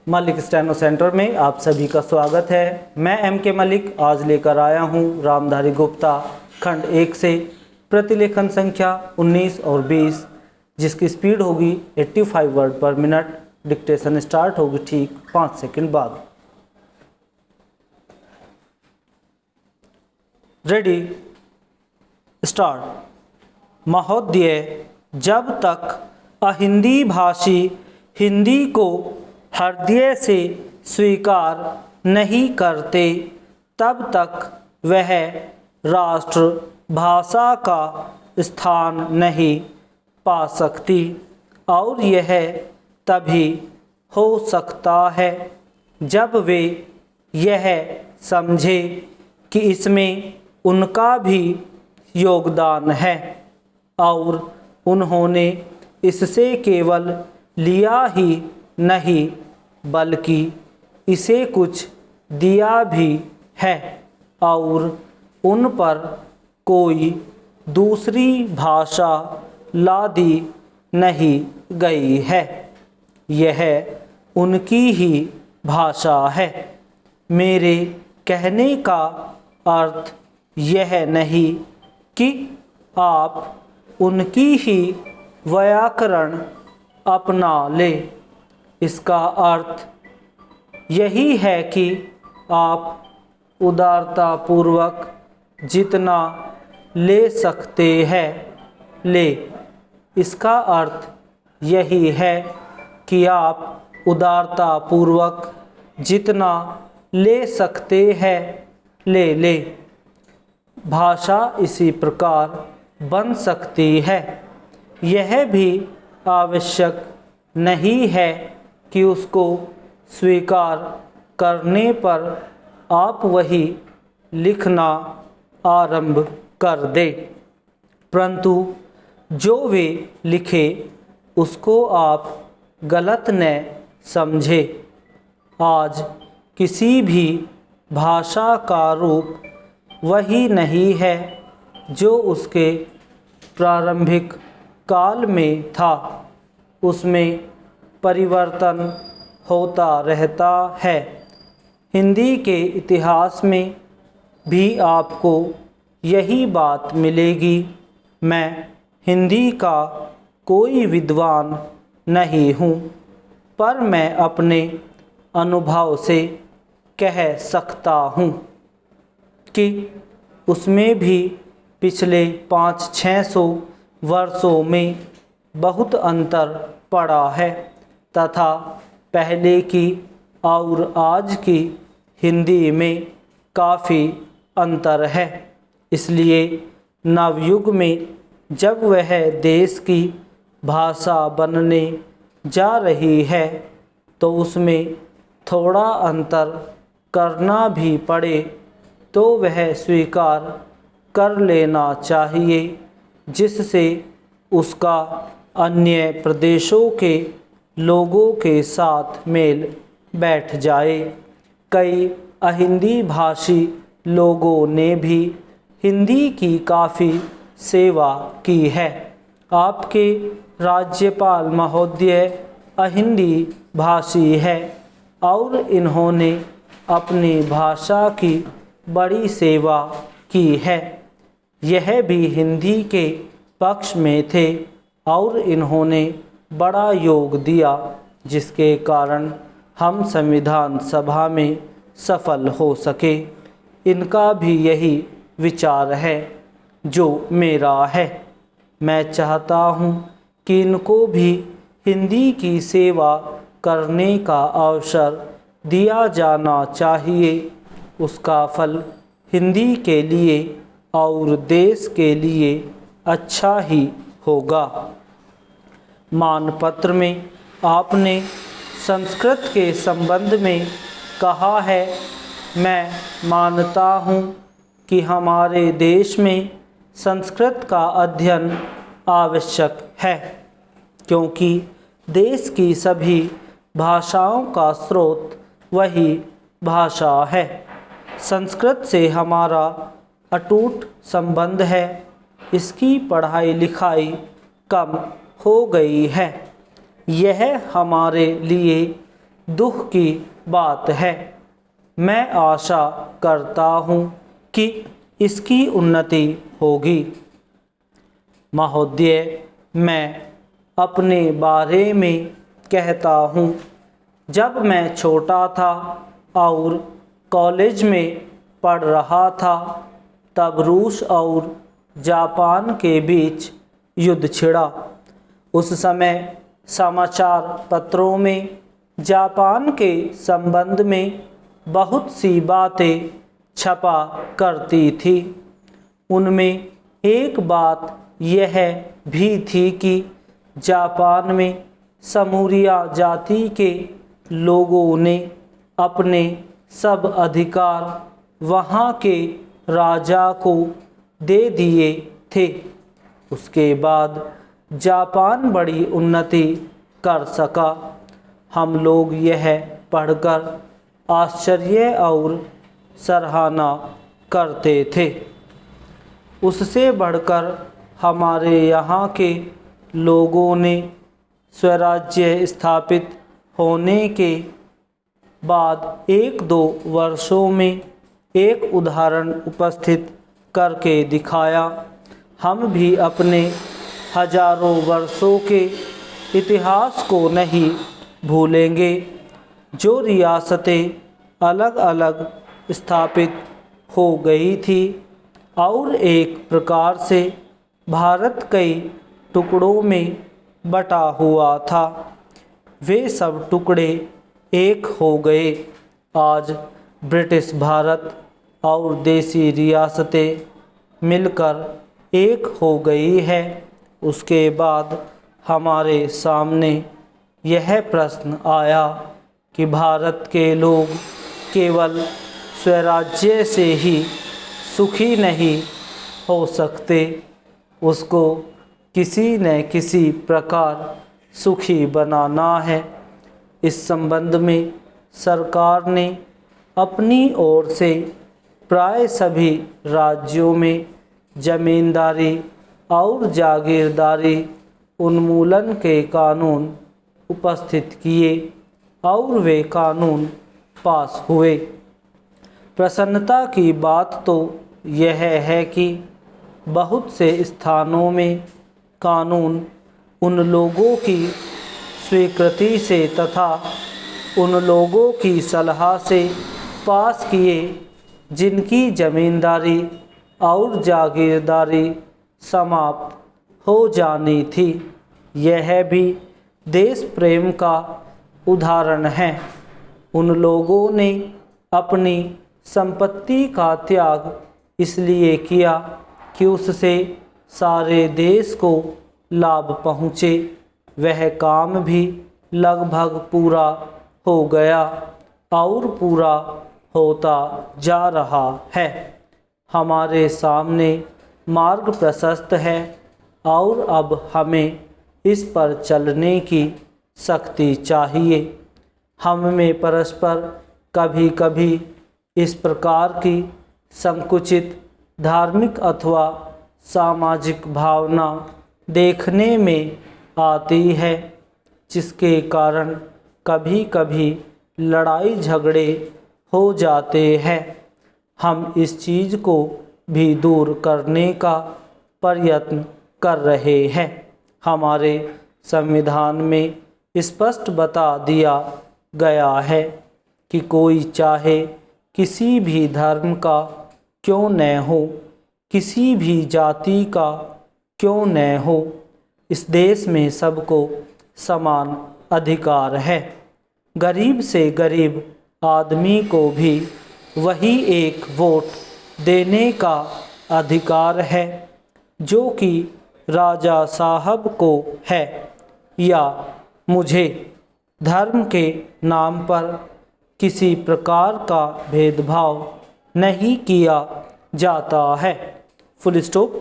Malik steno centre में आप सभी का स्वागत है। मैं एम के मलिक आज लेकर आया हूं रामधारी गुप्ता खंड 1 से प्रतिलेखन संख्या 19 और 20, जिसकी स्पीड होगी 85 वर्ड पर मिनट। डिक्टेशन स्टार्ट होगी ठीक 5 सेकंड बाद। Ready start. महोदय, जब तक अहिंदी भाषी हिंदी को हृदय से स्वीकार नहीं करते तब तक वह राष्ट्रभाषा का स्थान नहीं पा सकती, और यह तभी हो सकता है जब वे यह समझे कि इसमें उनका भी योगदान है और उन्होंने इससे केवल लिया ही नहीं बल्कि इसे कुछ दिया भी है, और उन पर कोई दूसरी भाषा लादी नहीं गई है। यह उनकी ही भाषा है। मेरे कहने का अर्थ यह नहीं कि आप उनकी ही व्याकरण अपना ले। इसका अर्थ यही है कि आप उदारतापूर्वक जितना ले सकते हैं ले। इसका अर्थ यही है कि आप उदारतापूर्वक जितना ले सकते हैं ले। भाषा इसी प्रकार बन सकती है। यह भी आवश्यक नहीं है कि उसको स्वीकार करने पर आप वही लिखना आरंभ कर दे, परंतु जो वे लिखे उसको आप गलत न समझे। आज किसी भी भाषा का रूप वही नहीं है जो उसके प्रारंभिक काल में था। उसमें परिवर्तन होता रहता है। हिंदी के इतिहास में भी आपको यही बात मिलेगी। मैं हिंदी का कोई विद्वान नहीं हूँ, पर मैं अपने अनुभव से कह सकता हूँ कि उसमें भी पिछले 500-600 वर्षों में बहुत अंतर पड़ा है तथा पहले की और आज की हिंदी में काफ़ी अंतर है। इसलिए नवयुग में जब वह देश की भाषा बनने जा रही है तो उसमें थोड़ा अंतर करना भी पड़े तो वह स्वीकार कर लेना चाहिए, जिससे उसका अन्य प्रदेशों के लोगों के साथ मेल बैठ जाए। कई अहिंदी भाषी लोगों ने भी हिंदी की काफ़ी सेवा की है। आपके राज्यपाल महोदय अहिंदी भाषी है और इन्होंने अपनी भाषा की बड़ी सेवा की है। यह भी हिंदी के पक्ष में थे और इन्होंने बड़ा योग दिया, जिसके कारण हम संविधान सभा में सफल हो सके। इनका भी यही विचार है जो मेरा है। मैं चाहता हूँ कि इनको भी हिंदी की सेवा करने का अवसर दिया जाना चाहिए। उसका फल हिंदी के लिए और देश के लिए अच्छा ही होगा। मानपत्र में आपने संस्कृत के संबंध में कहा है, मैं मानता हूँ कि हमारे देश में संस्कृत का अध्ययन आवश्यक है, क्योंकि देश की सभी भाषाओं का स्रोत वही भाषा है। संस्कृत से हमारा अटूट संबंध है। इसकी पढ़ाई लिखाई कम हो गई है। यह हमारे लिए दुख की बात है। मैं आशा करता हूँ कि इसकी उन्नति होगी। महोदय, मैं अपने बारे में कहता हूँ, जब मैं छोटा था और कॉलेज में पढ़ रहा था, तब रूस और जापान के बीच युद्ध छिड़ा। उस समय समाचार पत्रों में जापान के संबंध में बहुत सी बातें छपा करती थी। उनमें एक बात यह भी थी कि जापान में समूरिया जाति के लोगों ने अपने सब अधिकार वहाँ के राजा को दे दिए थे। उसके बाद जापान बड़ी उन्नति कर सका। हम लोग यह पढ़कर आश्चर्य और सराहना करते थे। उससे बढ़कर हमारे यहाँ के लोगों ने स्वराज्य स्थापित होने के बाद 1-2 वर्षों में एक उदाहरण उपस्थित करके दिखाया। हम भी अपने हजारों वर्षों के इतिहास को नहीं भूलेंगे। जो रियासतें अलग अलग स्थापित हो गई थी और एक प्रकार से भारत कई टुकड़ों में बटा हुआ था, वे सब टुकड़े एक हो गए। आज ब्रिटिश भारत और देसी रियासतें मिलकर एक हो गई है। उसके बाद हमारे सामने यह प्रश्न आया कि भारत के लोग केवल स्वराज्य से ही सुखी नहीं हो सकते, उसको किसी न किसी प्रकार सुखी बनाना है। इस संबंध में सरकार ने अपनी ओर से प्राय सभी राज्यों में जमींदारी और जागीरदारी उन्मूलन के कानून उपस्थित किए और वे कानून पास हुए। प्रसन्नता की बात तो यह है कि बहुत से स्थानों में कानून उन लोगों की स्वीकृति से तथा उन लोगों की सलाह से पास किए जिनकी जमींदारी और जागीरदारी समाप्त हो जानी थी। यह भी देश प्रेम का उदाहरण है। उन लोगों ने अपनी संपत्ति का त्याग इसलिए किया कि उससे सारे देश को लाभ पहुँचे। वह काम भी लगभग पूरा हो गया और पूरा होता जा रहा है। हमारे सामने मार्ग प्रशस्त है और अब हमें इस पर चलने की शक्ति चाहिए। हम में परस्पर कभी कभी इस प्रकार की संकुचित धार्मिक अथवा सामाजिक भावना देखने में आती है, जिसके कारण कभी कभी लड़ाई झगड़े हो जाते हैं। हम इस चीज़ को भी दूर करने का प्रयत्न कर रहे हैं। हमारे संविधान में स्पष्ट बता दिया गया है कि कोई चाहे किसी भी धर्म का क्यों न हो, किसी भी जाति का क्यों न हो, इस देश में सबको समान अधिकार है। गरीब से गरीब आदमी को भी वही एक वोट देने का अधिकार है जो कि राजा साहब को है, या मुझे धर्म के नाम पर किसी प्रकार का भेदभाव नहीं किया जाता है। Full stop.